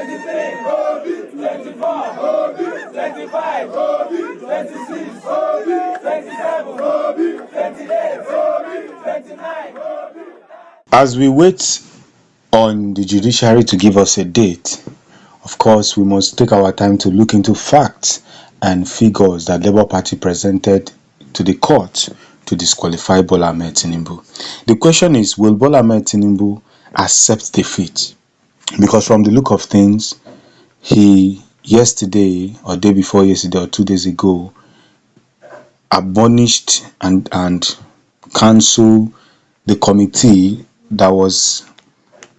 23, 24, 25, 26, 27, 28, 29. As we wait on the judiciary to give us a date, of course, we must take our time to look into facts and figures that Labour Party presented to the court to disqualify Bola Ahmed Tinubu. The question is, will Bola Ahmed Tinubu accept defeat? Because from the look of things, he yesterday or day before yesterday or 2 days ago abolished and cancelled the committee that was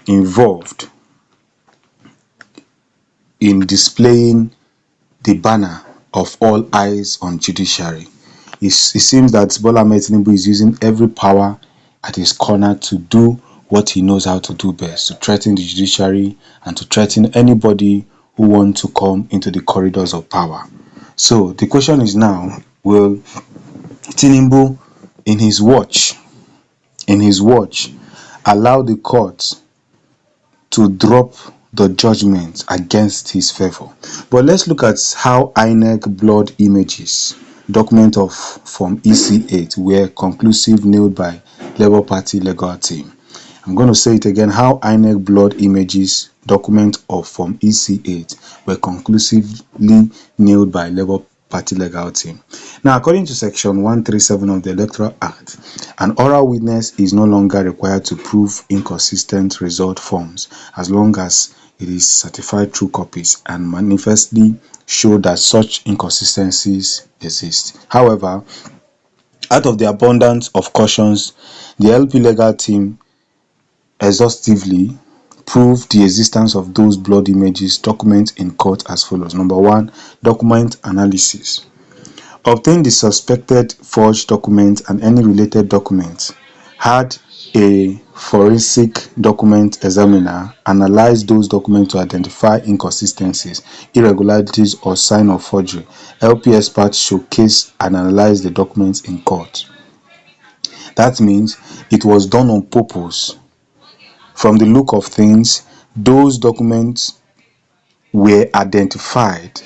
involved in displaying the banner of all eyes on judiciary. It seems that Bola Ahmed Tinubu is using every power at his corner to do what he knows how to do best, to threaten the judiciary and to threaten anybody who wants to come into the corridors of power. So the question is now, will Tinubu in his watch allow the court to drop the judgment against his favor? But let's look at how Inec blood images, document of Form EC8, were conclusive nailed by Labour Party legal team. I'm going to say it again, how Inec blood images, document of Form EC8, were conclusively nailed by Labour Party legal team. Now, according to Section 137 of the Electoral Act, an oral witness is no longer required to prove inconsistent result forms as long as it is certified true copies and manifestly show that such inconsistencies exist. However, out of the abundance of cautions, the LP legal team exhaustively proved the existence of those blood images document in court as follows. Number one, document analysis. Obtain the suspected forged document and any related documents. Had a forensic document examiner analyze those documents to identify inconsistencies, irregularities, or sign of forgery. LP experts showcase and analyze the documents in court. That means it was done on purpose. From the look of things, those documents were identified.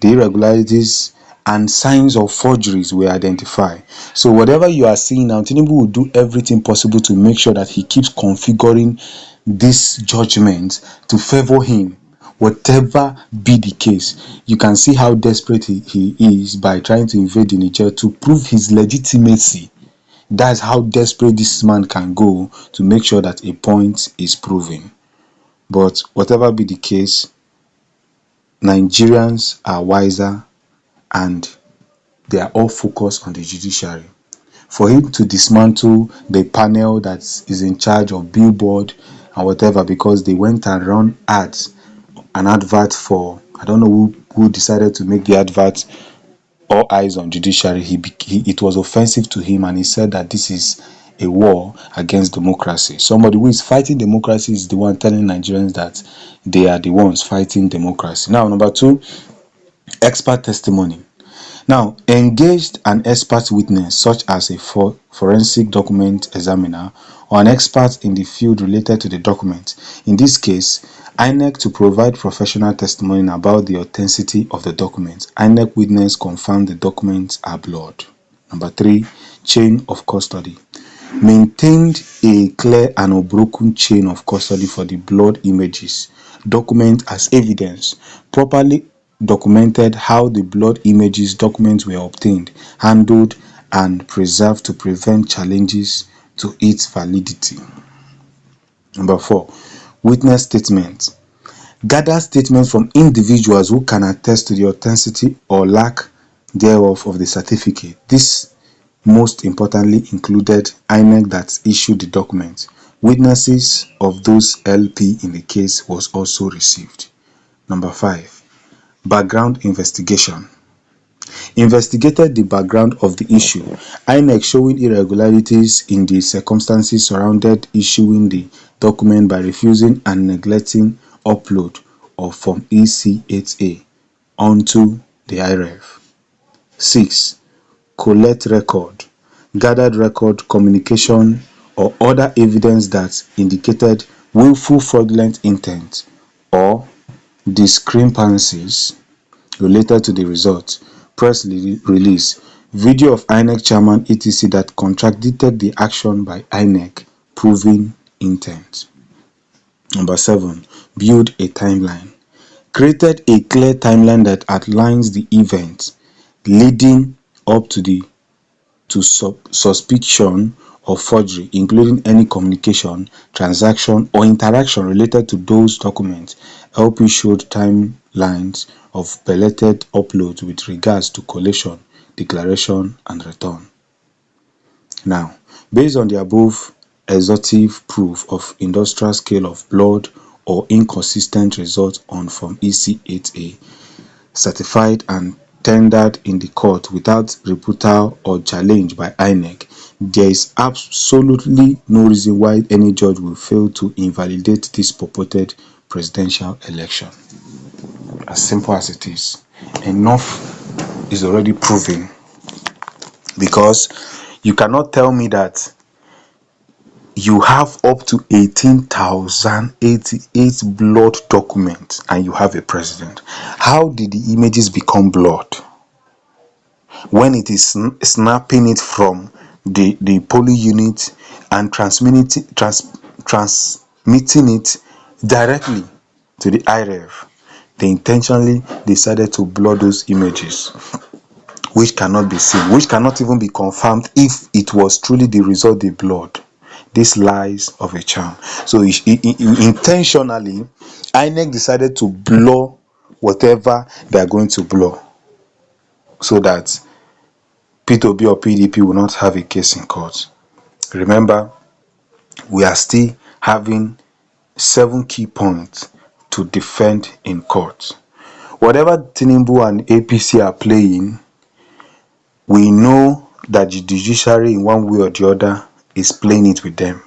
The irregularities and signs of forgeries were identified. So whatever you are seeing now, Tinubu will do everything possible to make sure that he keeps configuring this judgment to favor him, whatever be the case. You can see how desperate he is by trying to invade the Niger to prove his legitimacy. That's how desperate this man can go to make sure that a point is proven. But whatever be the case, Nigerians are wiser and they are all focused on the judiciary. For him to dismantle the panel that is in charge of billboard and whatever, because they went and run an advert for, I don't know who decided to make the advert all eyes on judiciary, it was offensive to him, and he said that this is a war against democracy. Somebody who is fighting democracy is the one telling Nigerians that they are the ones fighting democracy. Now, number two, expert testimony. Now, engaged an expert witness such as a forensic document examiner or an expert in the field related to the document. In this case, Inec to provide professional testimony about the authenticity of the document. Inec witness confirmed the documents are blood. Number three, chain of custody. Maintained a clear and unbroken chain of custody for the blood images. Document as evidence. Properly documented how the blood images documents were obtained, handled, and preserved to prevent challenges to its validity. Number four, witness statement. Gather statements from individuals who can attest to the authenticity or lack thereof of the certificate. This most importantly included Inec that issued the document. Witnesses of those LP in the case was also received. Number five, background investigation. Investigated the background of the issue. Inec showing irregularities in the circumstances surrounded issuing the document by refusing and neglecting upload of Form EC8A onto the Irev. 6. Collect record, gathered record, communication, or other evidence that indicated willful fraudulent intent or discrepancies related to the results. Press release. Video of INEC chairman etc. that contradicted the action by INEC proving intent. Number 7. Build a timeline. Created a clear timeline that outlines the events leading up to suspicion of forgery, including any communication, transaction, or interaction related to those documents. LP showed timelines of belated uploads with regards to collation, declaration, and return. Now, based on the above exhaustive proof of industrial scale of blood or inconsistent results on Form EC8A, certified and tendered in the court without rebuttal or challenge by INEC, there is absolutely no reason why any judge will fail to invalidate this purported presidential election. As simple as it is. Enough is already proven, because you cannot tell me that you have up to 18,088 blood documents and you have a president. How did the images become blood when it is snapping it from the polling unit and transmitting it directly to the Irev? They intentionally decided to blur those images, which cannot be seen, which cannot even be confirmed if it was truly the result they blurred. This lies of a charm. So intentionally, INEC decided to blur whatever they are going to blur, so that P2B or PDP will not have a case in court. Remember, we are still having 7 key points to defend in court. Whatever Tinubu and APC are playing, we know that the judiciary in one way or the other is playing it with them.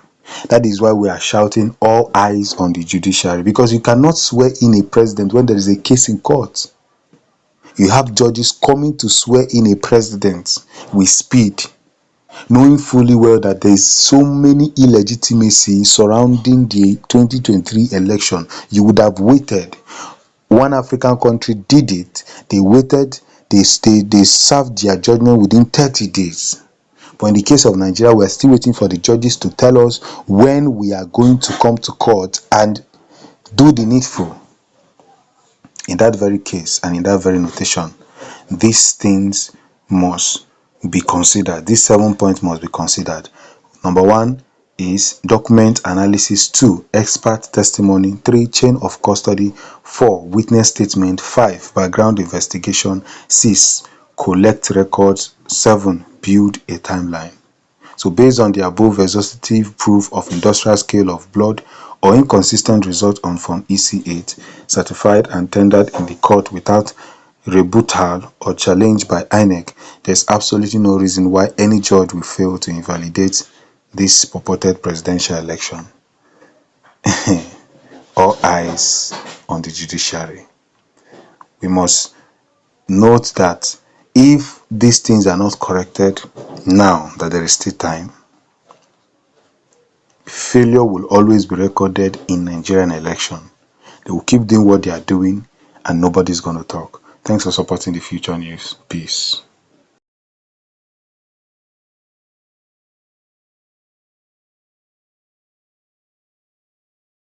That is why we are shouting all eyes on the judiciary, because you cannot swear in a president when there is a case in court. You have judges coming to swear in a president with speed, knowing fully well that there is so many illegitimacy surrounding the 2023 election. You would have waited. One African country did it. They waited. They served their judgment within 30 days. But in the case of Nigeria, we are still waiting for the judges to tell us when we are going to come to court and do the needful. In that very case and in that very notation, these things must be considered. These 7 points must be considered. Number 1 is document analysis. 2, expert testimony. 3, chain of custody. 4, witness statement. 5, background investigation. 6, collect records. 7, build a timeline. So based on the above exhaustive proof of industrial scale of blood or inconsistent result on Form EC8, certified and tendered in the court without rebuttal or challenge by INEC, there is absolutely no reason why any judge will fail to invalidate this purported presidential election. All eyes on the judiciary. We must note that if these things are not corrected now that there is still time, failure will always be recorded in Nigerian election. They will keep doing what they are doing and nobody's going to talk. Thanks for supporting the Future News. Peace.